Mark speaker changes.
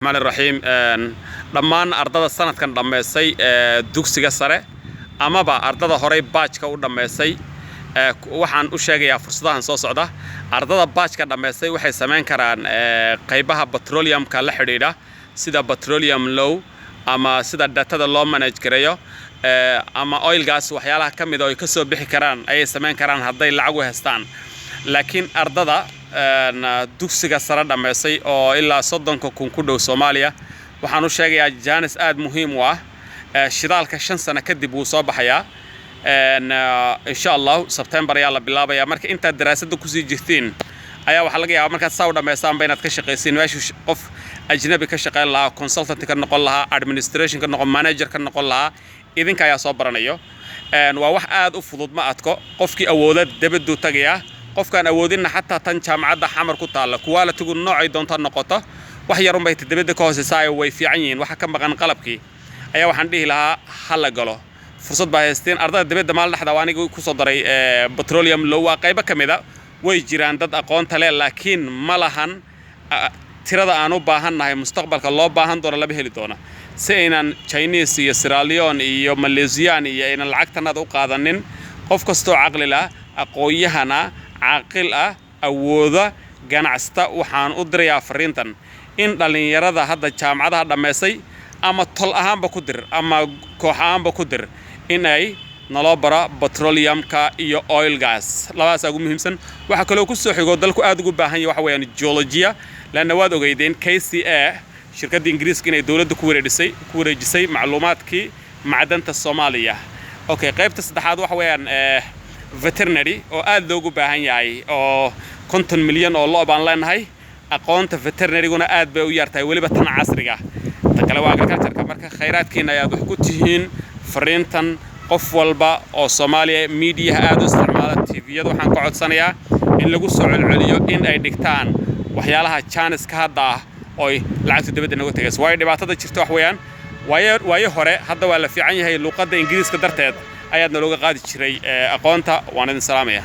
Speaker 1: الرحمن الرحيم dhammaan ardada sanadkan dhameysay dugsiga sare ama ba ardada horey baajka u dhameysay waxaan u sheegayaa fursadahan soo socda ardada baajka dhameysay waxay sameyn karaan qaybaha petroleumka la xiriira sida petroleum law ama sida datada loo manage gareeyo ama oil gas waxyaalaha kamid oo ay ka soo bixi karaan ay sameyn karaan haday lacag u haystaan laakiin ardada dugsiga sare dhameysay oo ilaa 30 kun ku dhow Soomaaliya waxaan u sheegayaa jaanis aad muhiim u ah shidaalka 5 sano kadib uu soo baxayaa insha Allah September ayaa la bilaabayaa marka inta daraasada ku sii jirtiin ayaa waxa laga yaabaa marka soo dhameystaan baynaad ka shaqeysiin meesha qof ajnabi ka shaqeyn lahaa consultant ka noqon lahaa administration ka noqon manager ka noqon lahaa idinka ayaa soo baranayo waa wax aad u fudud ma adko qofkii awooda dabadu tagaya qofkan awoodina xataa tan jaamacada xamar ku taala quality-gu noocay doonto noqoto wax yar bay dabada ka hooseysaa way fiican yihiin waxa ka maqan qalabkii ayaa waxaan dhihi lahaa hal galo fursad baa haysteen ardada dabada maal dhaxda waaniga ku soo daray petroleum law qayb kamida way jiraan dad aqoon tale laakiin ma lahan tirada aan u baahanahay mustaqbalka loo baahan doono laba heli doona si aynan Chinese iyo Sierra Leone iyo Malaysia iyo aynan lacagtanada u qaadanin qof kasto aqli la aqooyahana عاقل awooda ganacsta waxaan u dirayaa fariintan in dhalinyarada hadda jaamacadaha dhameysay ama tol ahaanba ku dir ama koox ahaanba ku dir in ay nalo bara petroleumka iyo oil gas labaas ugu muhiimsan waxa kale oo ku soo xigo dalku aad ugu baahan yahay waxa weeyaan geologiya laana waad ogeydeen KCA shirkadda Ingiriiska inay dawladda ku wareejisay macluumaadkii macdanta Soomaaliya okay qaybta saddexaad waxa weeyaan veterinary oo aad loogu baahan yahay oo 50 milyan oo loo baan leenahay aqoonta veterinary-guna aad bay u yartahay waliba tan casriga ta kale waa agriculture marka khayraadkiina aad wax ku tihiin fariintan qof walba oo Soomaaliya media aad u isticmaala TV-yada waxaan ka codsanayaa in lagu soo celceliyo in ay dhigtaan waxyaalaha chance ka hadda oo lacagta dibadda nagu tagays way dhibaatada jirto wax weeyaan way hore hadda waa la fiican yahay luqadda Ingiriiska darteed ayaadna looga qaadi jiray aqoonta waan idin salaamaya